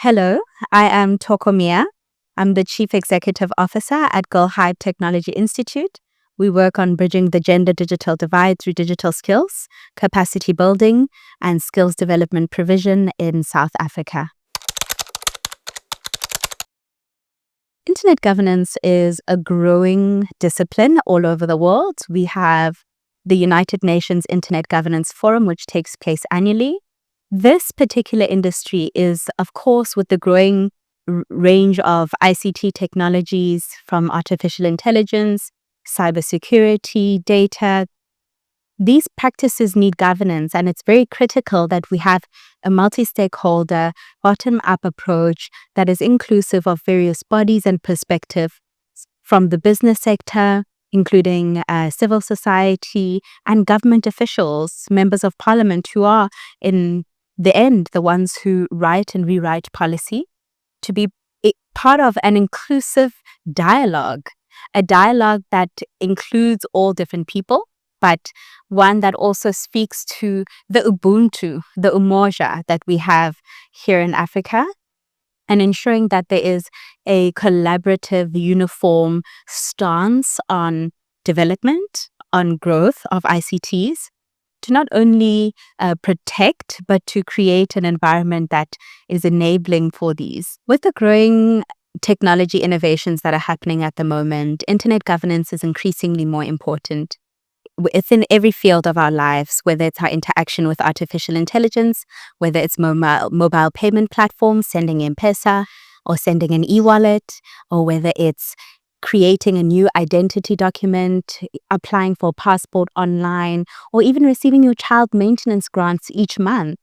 Hello, I am Tokomia. I'm the Chief Executive Officer at Girl Hive Technology Institute. We work on bridging the gender digital divide through digital skills, capacity building, and skills development provision in South Africa. Internet governance is a growing discipline all over the world. We have the United Nations Internet Governance Forum, which takes place annually. This particular industry is, of course, with the growing range of ICT technologies from artificial intelligence, cybersecurity, data. These practices need governance, and it's very critical that we have a multi-stakeholder, bottom-up approach that is inclusive of various bodies and perspectives from the business sector, including civil society and government officials, members of parliament who are, in the end, the ones who write and rewrite policy, to be part of an inclusive dialogue, a dialogue that includes all different people, but one that also speaks to the Ubuntu, the umoja that we have here in Africa, and ensuring that there is a collaborative, uniform stance on development, on growth of ICTs, to not only protect, but to create an environment that is enabling for these. With the growing technology innovations that are happening at the moment, internet governance is increasingly more important. It's in every field of our lives, whether it's our interaction with artificial intelligence, whether it's mobile payment platforms, sending M-Pesa or sending an e-wallet, or whether it's creating a new identity document, applying for a passport online, or even receiving your child maintenance grants each month.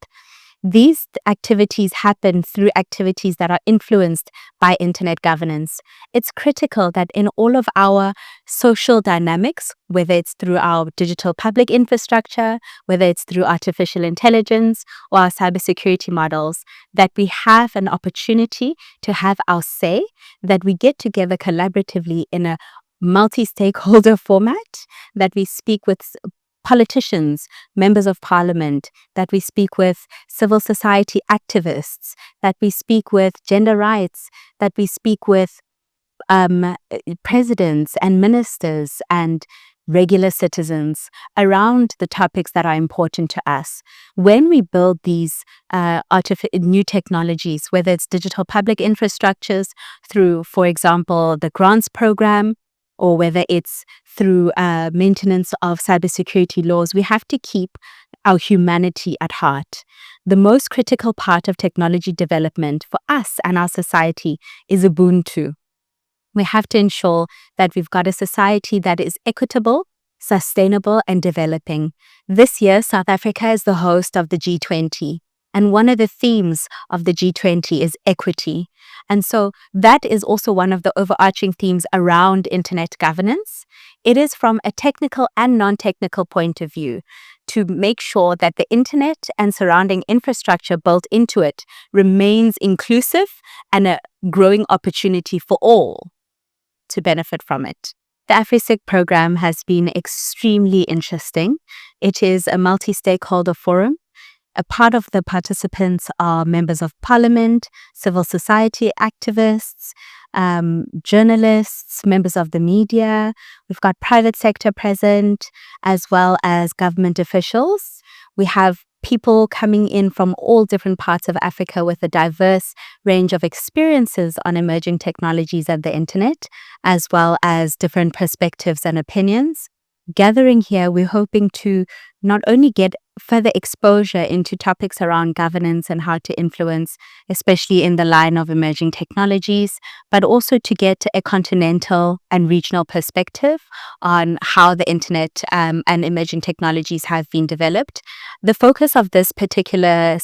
These activities happen through activities that are influenced by internet governance. It's critical that in all of our social dynamics, whether it's through our digital public infrastructure, whether it's through artificial intelligence or our cybersecurity models, that we have an opportunity to have our say, that we get together collaboratively in a multi-stakeholder format, that we speak with politicians, members of parliament, that we speak with civil society activists, that we speak with gender rights, that we speak with presidents and ministers and regular citizens around the topics that are important to us. When we build these new technologies, whether it's digital public infrastructures through, for example, the grants program, or whether it's through maintenance of cybersecurity laws, we have to keep our humanity at heart. The most critical part of technology development for us and our society is Ubuntu. We have to ensure that we've got a society that is equitable, sustainable, and developing. This year, South Africa is the host of the G20. And one of the themes of the G20 is equity. And so that is also one of the overarching themes around internet governance. It is from a technical and non-technical point of view to make sure that the internet and surrounding infrastructure built into it remains inclusive and a growing opportunity for all to benefit from it. The AfriSIG program has been extremely interesting. It is a multi-stakeholder forum. A part of the participants are members of parliament, civil society activists, journalists, members of the media. We've got private sector present, as well as government officials. We have people coming in from all different parts of Africa with a diverse range of experiences on emerging technologies and the internet, as well as different perspectives and opinions. Gathering here, we're hoping to not only get further exposure into topics around governance and how to influence, especially in the line of emerging technologies, but also to get a continental and regional perspective on how the internet and emerging technologies have been developed. The focus of this particular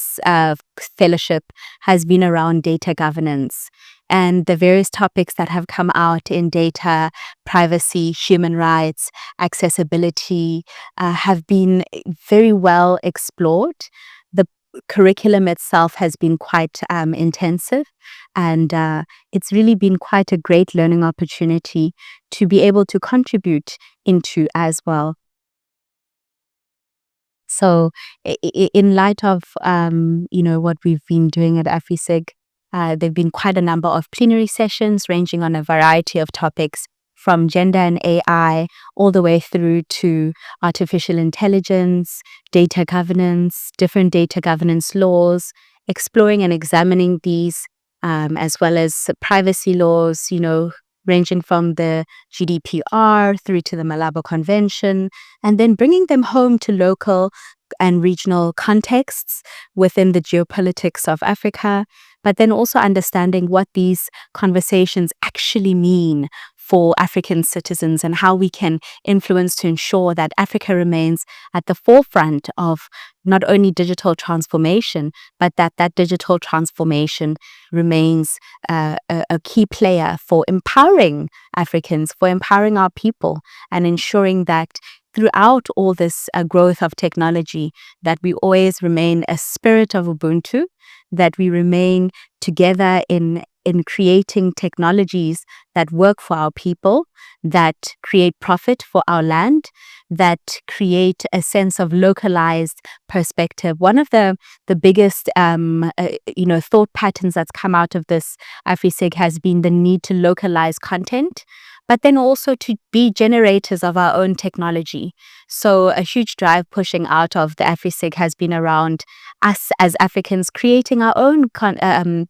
fellowship has been around data governance and the various topics that have come out in data, privacy, human rights, accessibility have been very well explored. The curriculum itself has been quite intensive, and it's really been quite a great learning opportunity to be able to contribute into as well. So in light of, what we've been doing at AfriSIG, There have been quite a number of plenary sessions ranging on a variety of topics, from gender and AI all the way through to artificial intelligence, data governance, different data governance laws, exploring and examining these, as well as privacy laws, ranging from the GDPR through to the Malabo Convention, and then bringing them home to local and regional contexts within the geopolitics of Africa, but then also understanding what these conversations actually mean for African citizens and how we can influence to ensure that Africa remains at the forefront of not only digital transformation, but that digital transformation remains a key player for empowering Africans, for empowering our people, and ensuring that throughout all this growth of technology, that we always remain a spirit of Ubuntu, that we remain together in creating technologies that work for our people, that create profit for our land, that create a sense of localized perspective. One of the biggest thought patterns that's come out of this AfriSIG has been the need to localize content, but then also to be generators of our own technology. So a huge drive pushing out of the AfriSIG has been around us as Africans creating our own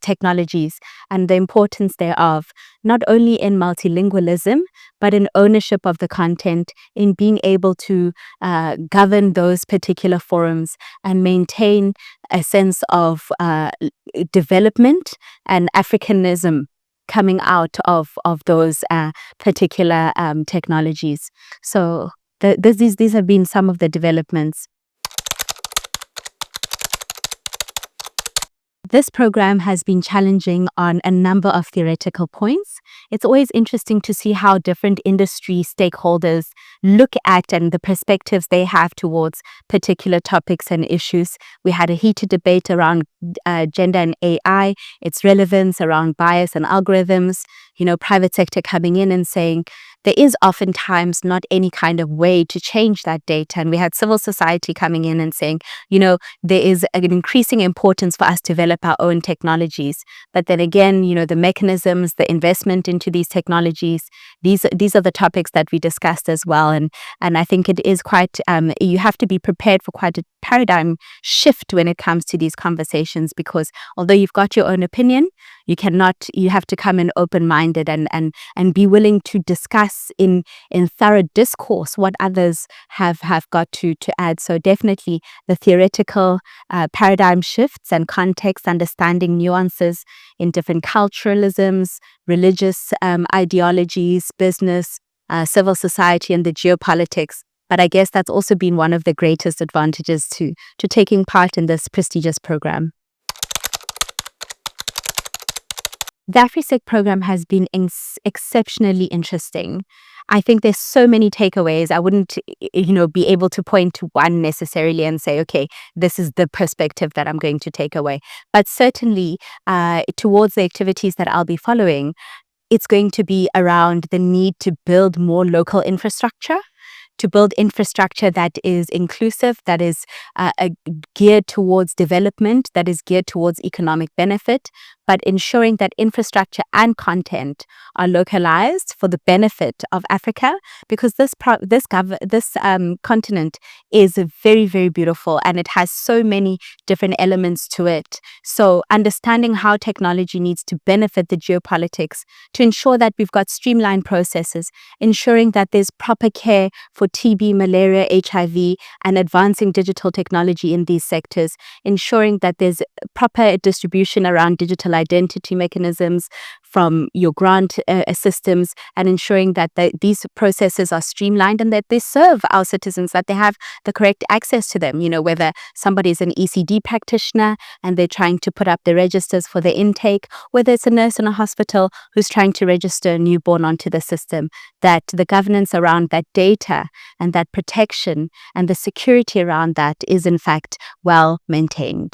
technologies, and the importance thereof, not only in multilingualism, but in ownership of the content, in being able to govern those particular forums and maintain a sense of development and Africanism coming out of those particular technologies. So these have been some of the developments. This program has been challenging on a number of theoretical points. It's always interesting to see how different industry stakeholders look at and the perspectives they have towards particular topics and issues. We had a heated debate around gender and AI, its relevance around bias and algorithms, private sector coming in and saying there is oftentimes not any kind of way to change that data. And we had civil society coming in and saying, there is an increasing importance for us to develop our own technologies. But then again, the mechanisms, the investment into these technologies, these are the topics that we discussed as well. And I think it is quite, you have to be prepared for quite a paradigm shift when it comes to these conversations, because although you've got your own opinion, you have to come in open-minded and be willing to discuss in thorough discourse what others have got to add. So definitely the theoretical paradigm shifts and context, understanding nuances in different culturalisms, religious ideologies, business, civil society, and the geopolitics. But I guess that's also been one of the greatest advantages to taking part in this prestigious program. The AfriSIG program has been exceptionally interesting. I think there's so many takeaways. I wouldn't, be able to point to one necessarily and say, okay, this is the perspective that I'm going to take away. But certainly, towards the activities that I'll be following, it's going to be around the need to build more local infrastructure, to build infrastructure that is inclusive, that is geared towards development, that is geared towards economic benefit, but ensuring that infrastructure and content are localized for the benefit of Africa, because this continent is very, very beautiful and it has so many different elements to it. So understanding how technology needs to benefit the geopolitics, to ensure that we've got streamlined processes, ensuring that there's proper care for TB, malaria, HIV, and advancing digital technology in these sectors, ensuring that there's proper distribution around digital identity mechanisms from your grant systems, and ensuring that these processes are streamlined and that they serve our citizens, that they have the correct access to them. Whether somebody is an ECD practitioner and they're trying to put up the registers for their intake, whether it's a nurse in a hospital who's trying to register a newborn onto the system, that the governance around that data and that protection and the security around that is in fact well maintained.